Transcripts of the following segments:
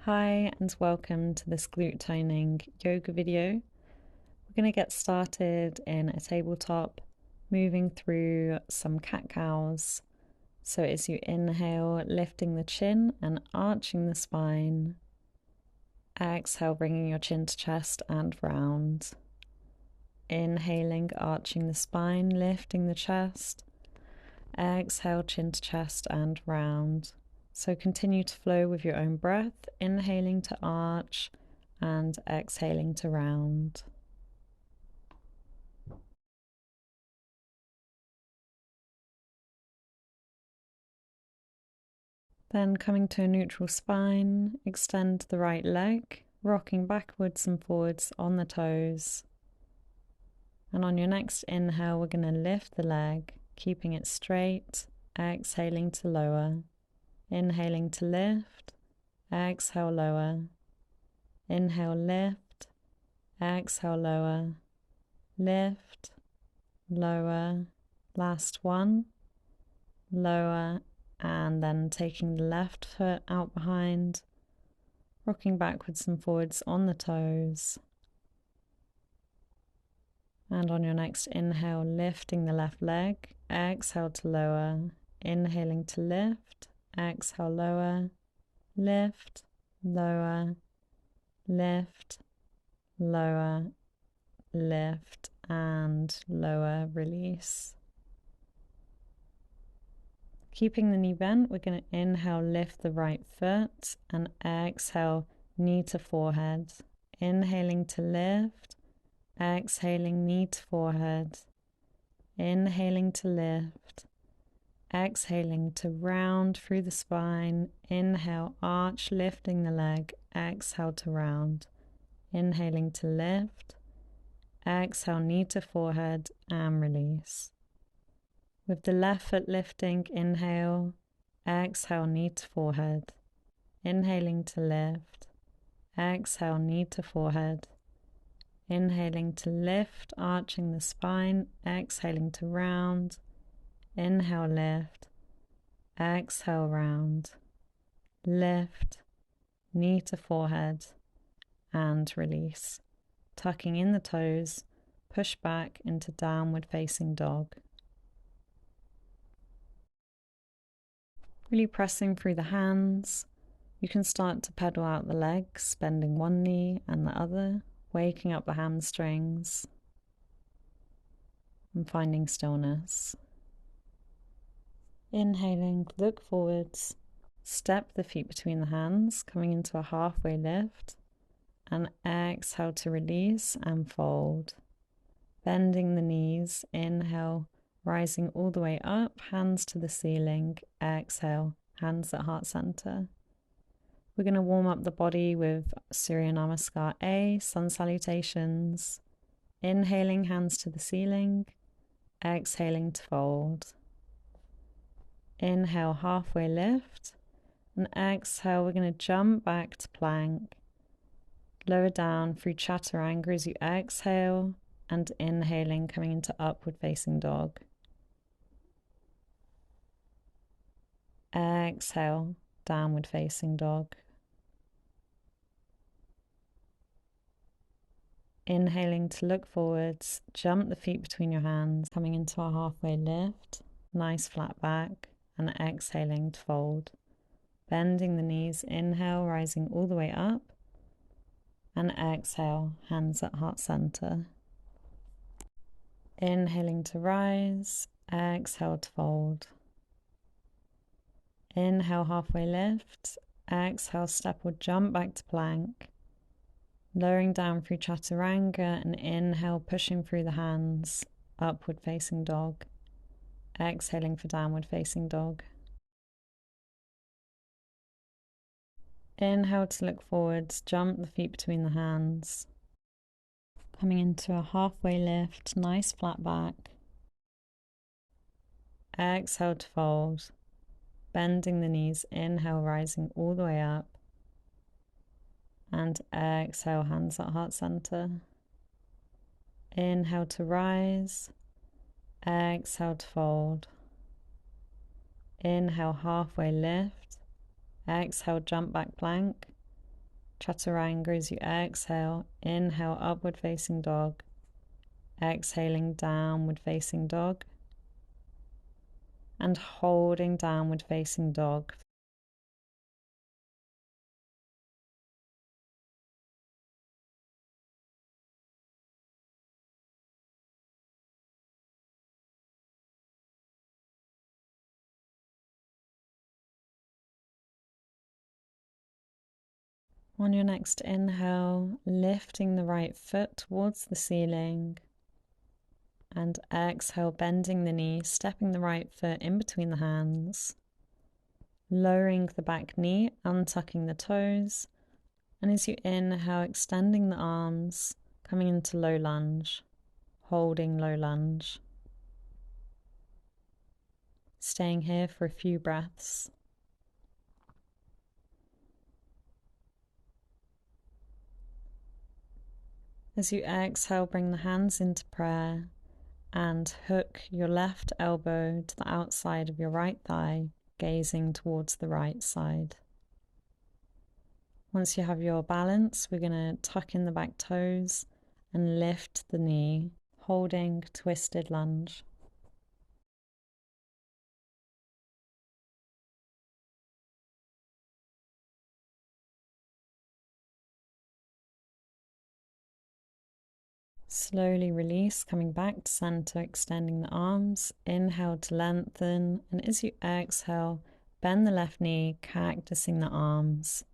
Hi and welcome to this glute toning yoga video. We're going to get started in a tabletop, moving through some cat-cows. So as you inhale, lifting the chin and arching the spine. Exhale, bringing your chin to chest and round. Inhaling, arching the spine, lifting the chest. Exhale, chin to chest and round. So continue to flow with your own breath, inhaling to arch and exhaling to round. Then coming to a neutral spine, extend the right leg, rocking backwards and forwards on the toes. And on your next inhale, we're going to lift the leg, keeping it straight, exhaling to lower. Inhaling to lift, exhale, lower. Inhale, lift, exhale, lower. Lift, lower. Last one. Lower, and then taking the left foot out behind, rocking backwards and forwards on the toes. And on your next inhale, lifting the left leg, exhale to lower. Inhaling to lift, exhale, lower. Lift, lower. Lift, lower, lift, and lower, release. Keeping the knee bent, we're going to inhale, lift the right foot, and exhale, knee to forehead. Inhaling to lift, exhaling, knee to forehead. Inhaling to lift, exhaling to round through the spine. Inhale, arch, lifting the leg, exhale to round. Inhaling to lift, exhale, knee to forehead, and release. With the left foot lifting, inhale, exhale, knee to forehead. Inhaling to lift, exhale, knee to forehead. Inhaling to lift, arching the spine, exhaling to round. Inhale, lift, exhale, round. Lift, knee to forehead, and release. Tucking in the toes, push back into downward facing dog. Really pressing through the hands. You can start to pedal out the legs, bending one knee and the other, waking up the hamstrings, and finding stillness. Inhaling, look forwards, step the feet between the hands, coming into a halfway lift, and exhale to release and fold. Bending the knees, inhale, rising all the way up, hands to the ceiling, exhale, hands at heart center. We're going to warm up the body with Surya Namaskar A, sun salutations. Inhaling, hands to the ceiling, exhaling to fold. Inhale, halfway lift, and exhale, we're going to jump back to plank. Lower down through chaturanga as you exhale, and inhaling, coming into upward facing dog. Exhale, downward facing dog. Inhaling to look forwards, jump the feet between your hands, coming into a halfway lift, nice flat back, and exhaling to fold. Bending the knees, inhale, rising all the way up, and exhale, hands at heart center. Inhaling to rise, exhale to fold. Inhale, halfway lift, exhale, step or jump back to plank. Lowering down through chaturanga, and inhale, pushing through the hands, upward facing dog. Exhaling for downward facing dog. Inhale to look forwards, jump the feet between the hands. Coming into a halfway lift, nice flat back. Exhale to fold. Bending the knees, inhale, rising all the way up. And exhale, hands at heart center. Inhale to rise. Exhale to fold. Inhale, halfway lift. Exhale, jump back plank. Chaturanga as you exhale. Inhale, upward facing dog. Exhaling, downward facing dog. And holding downward facing dog. On your next inhale, lifting the right foot towards the ceiling. And exhale, bending the knee, stepping the right foot in between the hands. Lowering the back knee, untucking the toes. And as you inhale, extending the arms, coming into low lunge. Holding low lunge. Staying here for a few breaths. As you exhale, bring the hands into prayer and hook your left elbow to the outside of your right thigh, gazing towards the right side. Once you have your balance, we're going to tuck in the back toes and lift the knee, holding twisted lunge. Slowly release, coming back to center, extending the arms. Inhale to lengthen, and as you exhale, bend the left knee, cactusing the arms.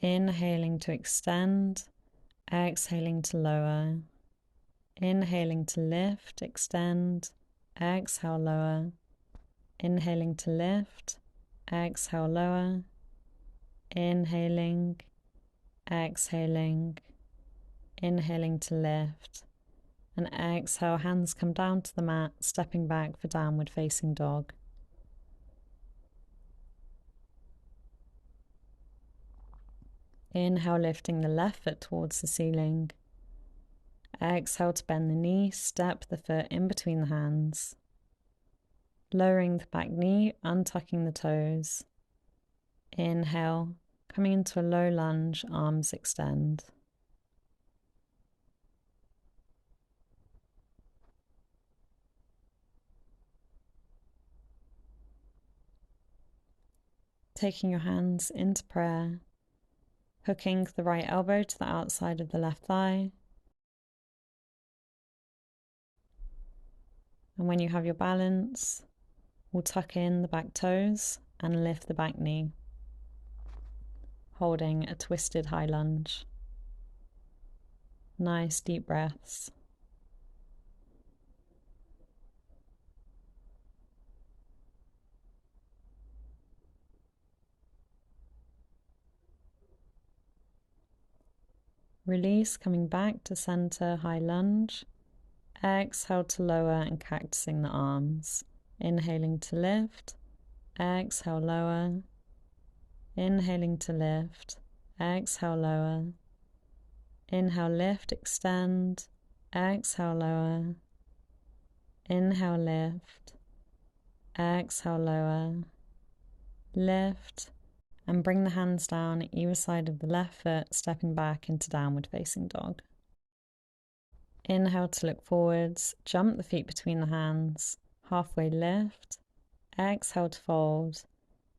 Inhaling to extend, exhaling to lower. Inhaling to lift, extend, exhale, lower. Inhaling to lift, exhale, lower. Inhaling, exhaling. Inhaling to lift, and exhale, hands come down to the mat, stepping back for downward facing dog. Inhale, lifting the left foot towards the ceiling. Exhale to bend the knee, step the foot in between the hands. Lowering the back knee, untucking the toes. Inhale, coming into a low lunge, arms extend. Taking your hands into prayer, hooking the right elbow to the outside of the left thigh. And when you have your balance, we'll tuck in the back toes and lift the back knee, holding a twisted high lunge. Nice deep breaths. Release, coming back to center, high lunge. Exhale to lower and cactusing the arms. Inhaling to lift. Exhale, lower. Inhaling to lift. Exhale, lower. Inhale, lift, extend. Exhale, lower. Inhale, lift. Exhale, lower. Lift. And bring the hands down either side of the left foot, stepping back into downward facing dog. Inhale to look forwards, jump the feet between the hands, halfway lift. Exhale to fold.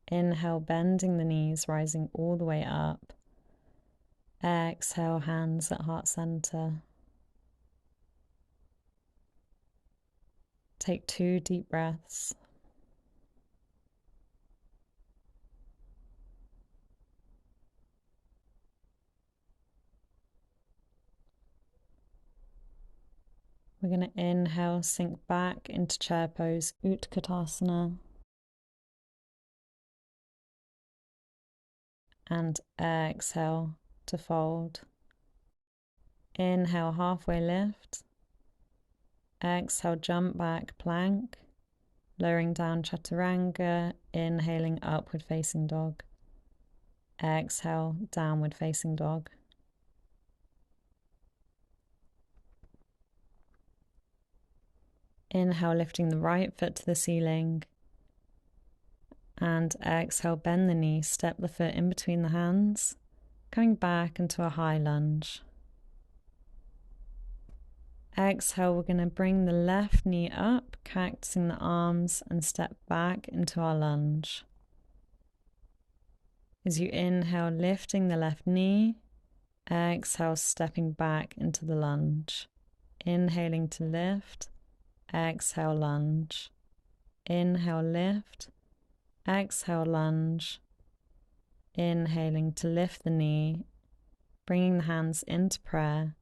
Inhale, bending the knees, rising all the way up. Exhale, hands at heart center. Take 2 deep breaths. We're going to inhale, sink back into chair pose, Utkatasana. And exhale to fold. Inhale, halfway lift. Exhale, jump back, plank. Lowering down, chaturanga. Inhaling, upward facing dog. Exhale, downward facing dog. Inhale, lifting the right foot to the ceiling. And exhale, bend the knee, step the foot in between the hands. coming back into a high lunge. Exhale, we're going to bring the left knee up, cactusing the arms, and step back into our lunge. As you inhale, lifting the left knee, exhale, stepping back into the lunge. Inhaling to lift, exhale, lunge. Inhale, lift, exhale, lunge. Inhaling to lift the knee, bringing the hands into prayer.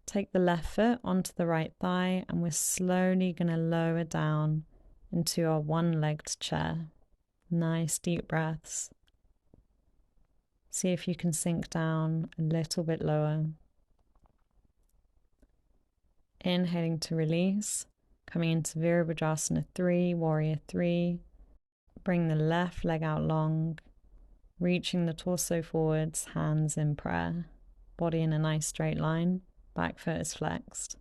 Take the left foot onto the right thigh, and we're slowly going to lower down into our one-legged chair. Nice deep breaths. See if you can sink down a little bit lower. Inhaling to release, coming into Virabhadrasana 3, Warrior 3. Bring the left leg out long, reaching the torso forwards, hands in prayer. Body in a nice straight line, back foot is flexed.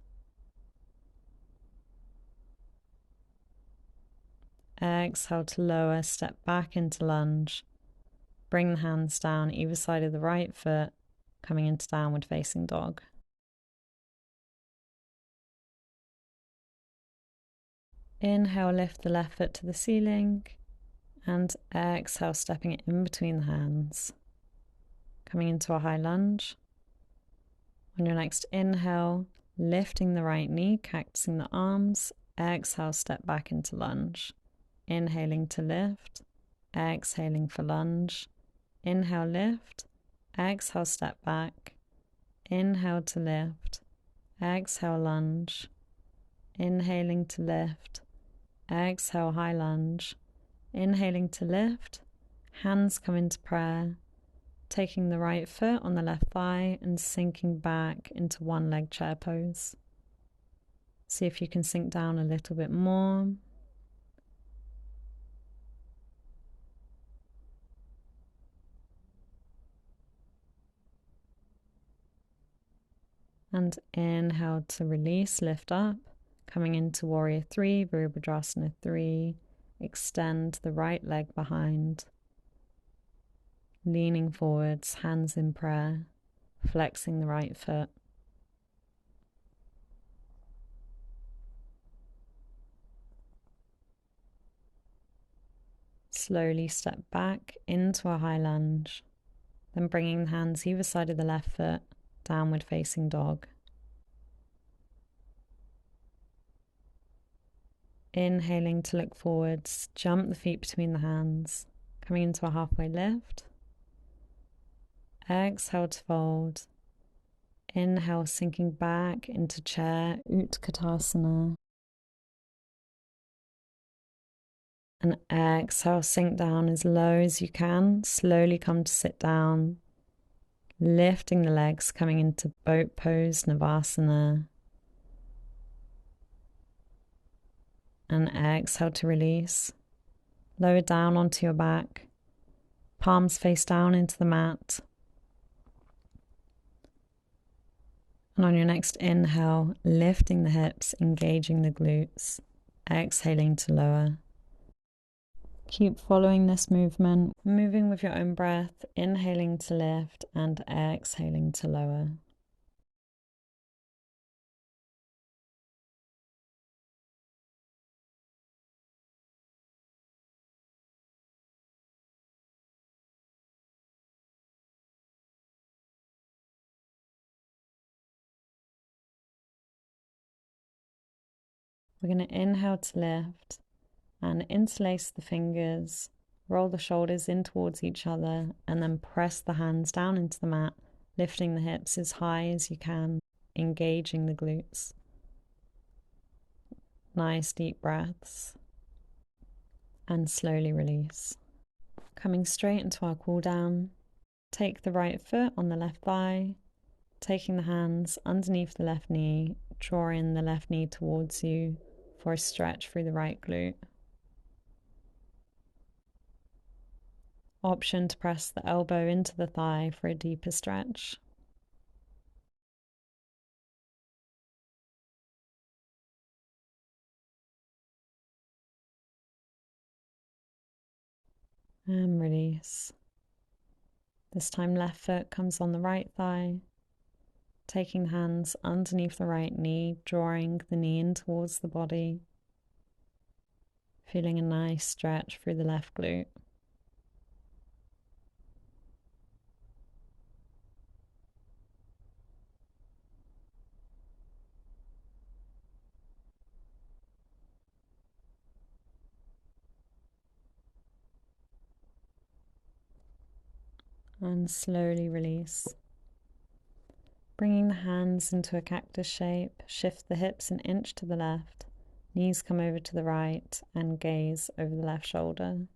Exhale to lower, step back into lunge. Bring the hands down either side of the right foot, coming into downward facing dog. Inhale, lift the left foot to the ceiling, and exhale, stepping it in between the hands. Coming into a high lunge. On your next inhale, lifting the right knee, cactusing the arms. Exhale, step back into lunge. Inhaling to lift, exhaling for lunge. Inhale, lift, exhale, step back. Inhale to lift, exhale, lunge. Inhaling to lift, exhale, high lunge. Inhaling to lift, hands come into prayer. Taking the right foot on the left thigh and sinking back into one leg chair pose. See if you can sink down a little bit more. And inhale to release, lift up, coming into Warrior 3, Virabhadrasana 3. Extend the right leg behind. Leaning forwards, hands in prayer, flexing the right foot. Slowly step back into a high lunge, then bringing the hands either side of the left foot, downward facing dog. Inhaling to look forwards, jump the feet between the hands, coming into a halfway lift. Exhale to fold. Inhale, sinking back into chair, Utkatasana. And exhale, sink down as low as you can. Slowly come to sit down. Lifting the legs, coming into boat pose, Navasana. And exhale to release. Lower down onto your back. Palms face down into the mat. And on your next inhale, lifting the hips, engaging the glutes. Exhaling to lower. Keep following this movement, moving with your own breath, inhaling to lift and exhaling to lower. We're going to inhale to lift and interlace the fingers, roll the shoulders in towards each other, and then press the hands down into the mat, lifting the hips as high as you can, engaging the glutes. Nice deep breaths. And slowly release. Coming straight into our cool down. Take the right foot on the left thigh, taking the hands underneath the left knee, drawing the left knee towards you for a stretch through the right glute. Option to press the elbow into the thigh for a deeper stretch. And release. This time left foot comes on the right thigh, taking the hands underneath the right knee, drawing the knee in towards the body, feeling a nice stretch through the left glute. And slowly release. Bringing the hands into a cactus shape, shift the hips an inch to the left, knees come over to the right, and gaze over the left shoulder.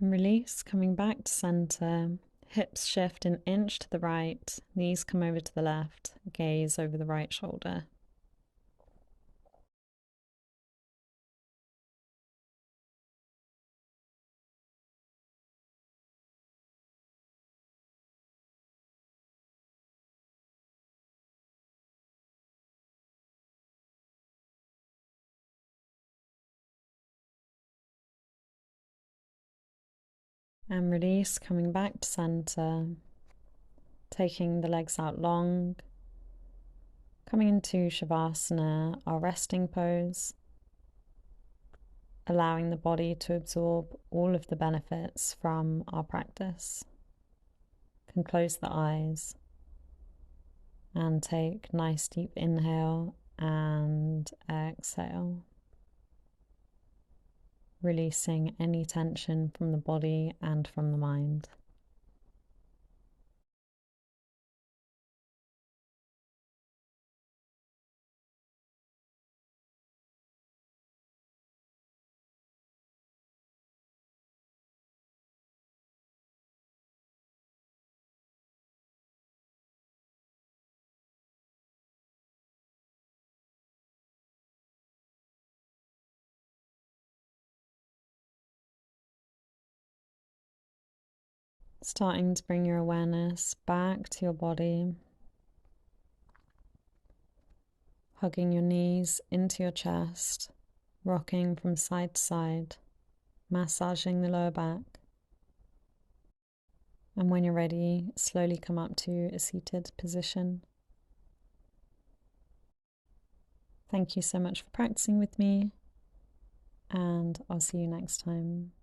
Release, coming back to center. Hips shift an inch to the right, knees come over to the left, gaze over the right shoulder. And release, coming back to center. Taking the legs out long, coming into Shavasana, our resting pose, allowing the body to absorb all of the benefits from our practice. Can close the eyes and take nice deep inhale and exhale, releasing any tension from the body and from the mind. Starting to bring your awareness back to your body, hugging your knees into your chest, rocking from side to side, massaging the lower back. And when you're ready, slowly come up to a seated position. Thank you so much for practicing with me, and I'll see you next time.